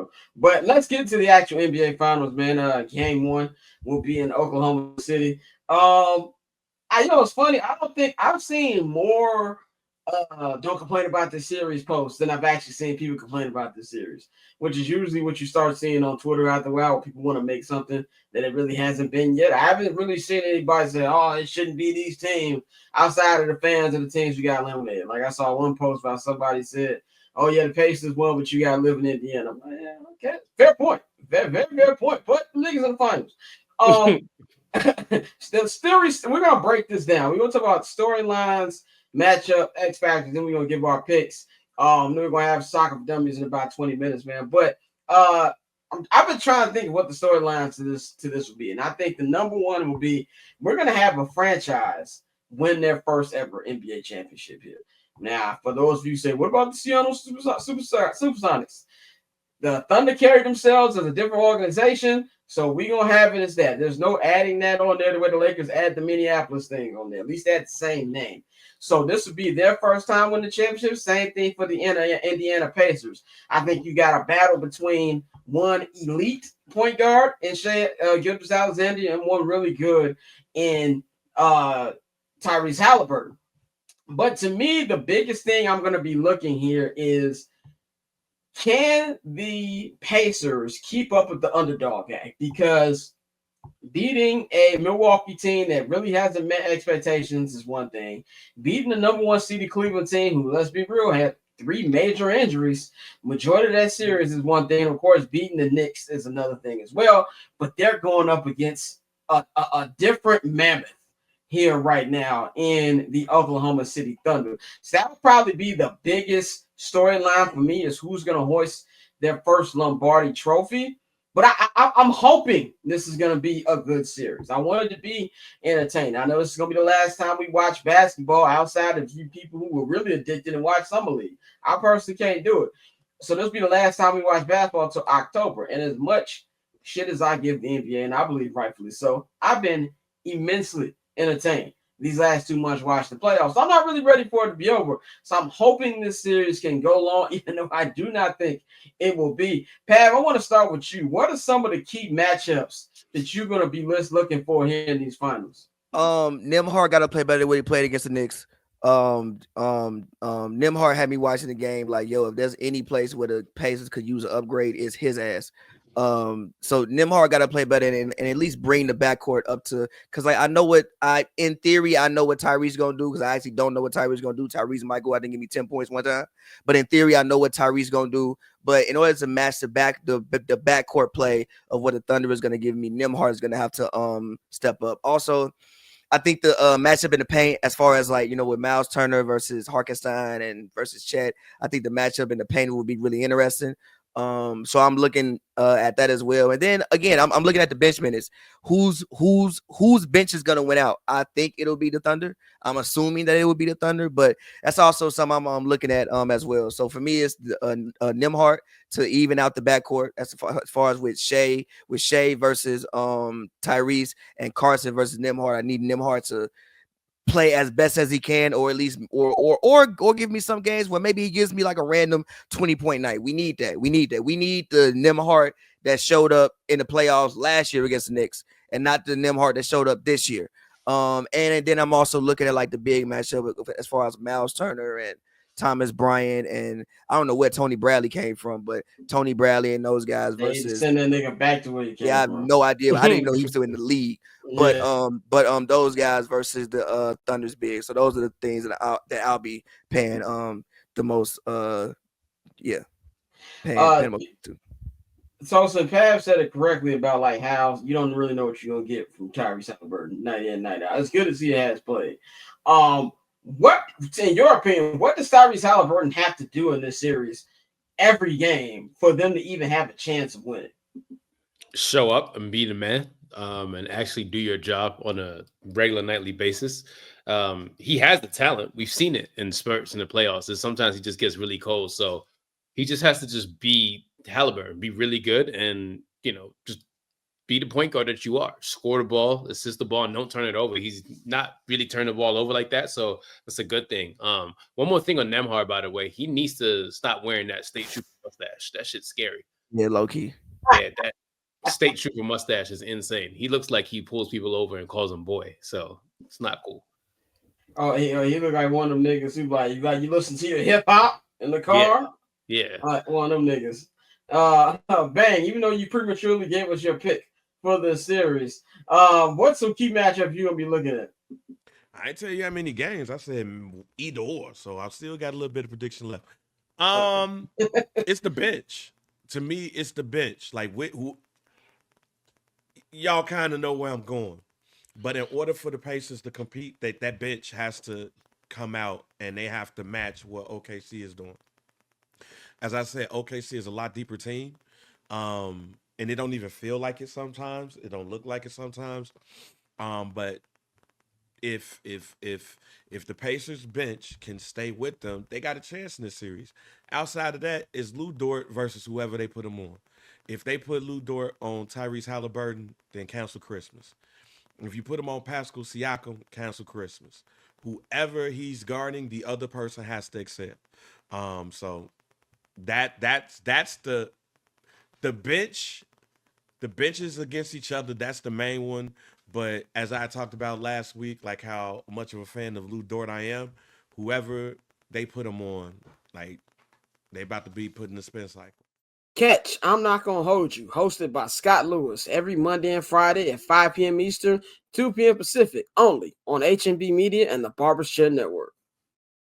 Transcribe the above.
go. But let's get to the actual NBA Finals, man. Game one will be in Oklahoma City. It's funny. I don't think I've seen more don't complain about this series posts than I've actually seen people complain about this series, which is usually what you start seeing on Twitter after a while. Where people want to make something that it really hasn't been yet. I haven't really seen anybody say, "Oh, it shouldn't be these teams," outside of the fans of the teams you got eliminated. Like I saw one post about somebody said, "Oh yeah, the Pacers won, but you got to live in Indiana." I'm like, yeah, okay, fair point, very very fair point. Put the niggas in the finals. Um, we're gonna break this down. We're gonna talk about storylines, matchup, X factors, then we're gonna give our picks. Then we're gonna have soccer for dummies in about 20 minutes, man. But I've been trying to think of what the storylines to this will be, and I think the number one will be we're gonna have a franchise win their first ever NBA championship here. Now, for those of you who say, what about the Seattle Supersonics? The Thunder carried themselves as a different organization, so we're going to have it as that. There's no adding that on there the way the Lakers add the Minneapolis thing on there. At least that's the same name. So this would be their first time winning the championship. Same thing for the Indiana Pacers. I think you got a battle between one elite point guard in Shai Gilgeous-Alexander and one really good in Tyrese Halliburton. But to me, the biggest thing I'm going to be looking here is, can the Pacers keep up with the underdog act? Because beating a Milwaukee team that really hasn't met expectations is one thing. Beating the number one seeded Cleveland team, who, let's be real, had 3 major injuries, majority of that series is one thing. Of course, beating the Knicks is another thing as well. But they're going up against a different mammoth here right now in the Oklahoma City Thunder. So that would probably be the biggest storyline for me, is who's going to hoist their first Lombardi trophy. But I'm hoping this is going to be a good series. I want it to be entertaining. I know this is going to be the last time we watch basketball outside of you people who were really addicted and watch Summer League. I personally can't do it. So this will be the last time we watch basketball until October. And as much shit as I give the NBA, and I believe rightfully so, I've been immensely entertained these last 2 months watching the playoffs. So I'm not really ready for it to be over. So I'm hoping this series can go long, even though I do not think it will be. Pav, I want to start with you. What are some of the key matchups that you're going to be looking for here in these finals? Nembhard got to play better than what he played against the Knicks. Nembhard had me watching the game like, yo, if there's any place where the Pacers could use an upgrade, it's his ass. So Nembhard got to play better and at least bring the backcourt up to, because like in theory I know what Tyrese gonna do, because I actually don't know what Tyrese gonna do. Tyrese might go out and give me 10 points one time, but in theory I know what Tyrese gonna do. But in order to match the backcourt play of what the Thunder is gonna give me, Nembhard is gonna have to step up. Also, I think the matchup in the paint, as far as like, with Miles Turner versus Hartenstein and versus Chet, I think the matchup in the paint will be really interesting. So I'm looking at that as well. And then again, I'm looking at the bench minutes. Whose bench is gonna win out? I think it'll be the Thunder. I'm assuming that it will be the Thunder, but that's also something I'm looking at as well. So for me, it's Nembhard to even out the backcourt. As far as with Shai versus Tyrese, and Carson versus Nembhard. I need Nembhard to play as best as he can, or at least or give me some games where maybe he gives me like a random 20-point night. We need that. We need the Nembhard that showed up in the playoffs last year against the Knicks, and not the Nembhard that showed up this year. And then I'm also looking at like the big matchup as far as Miles Turner and Thomas Bryant, and I don't know where Tony Bradley came from, but Tony Bradley and those guys versus, send that nigga back to where he came I have from. no idea. I didn't even know he was still in the league. But Yeah. those guys versus the Thunder's big. So those are the things that I'll be paying the most paying the most to. So Pav said it correctly about like how you don't really know what you're gonna get from Tyrese Halliburton night in, night out. It's good to see he has played. What, in your opinion, what does Tyrese Halliburton have to do in this series every game for them to even have a chance of winning? Show up and be the man, and actually do your job on a regular nightly basis. He has the talent. We've seen it in spurts in the playoffs, and sometimes he just gets really cold. So he just has to just be Halliburton, be really good, and just be the point guard that you are. Score the ball, assist the ball, and don't turn it over. He's not really turning the ball over like that, so that's a good thing. One more thing on Nembhard, by the way, he needs to stop wearing that state trooper mustache. That shit's scary. Yeah, low key. Yeah, that state trooper mustache is insane. He looks like he pulls people over and calls them boy. So it's not cool. Oh, he look like one of them niggas who you listen to your hip hop in the Yeah, car. yeah. One of them niggas. Bang, even though you prematurely gave us your pick for the series, what's some key matchup you gonna be looking at? I ain't tell you how many games. I said either or, so I've still got a little bit of prediction left. Uh, It's the bench. To me, it's the bench. Like who y'all kind of know where I'm going. But in order for the Pacers to compete, that bench has to come out and they have to match what OKC is doing. As I said, OKC is a lot deeper team. And it don't even feel like it sometimes. It don't look like it sometimes. But if the Pacers bench can stay with them, they got a chance in this series. Outside of that, is Lou Dort versus whoever they put him on. If they put Lou Dort on Tyrese Halliburton, then cancel Christmas. If you put him on Pascal Siakam, cancel Christmas. Whoever he's guarding, the other person has to accept. So that's the bench. The benches against each other, that's the main one. But as I talked about last week, like how much of a fan of Lou Dort I am, whoever they put him on, like they about to be put in the spin cycle. Catch I'm Not Gonna Hold You, hosted by Scott Lewis, every Monday and Friday at 5 p.m. Eastern, 2 p.m. Pacific, only on HMB Media and the Barbershop Network.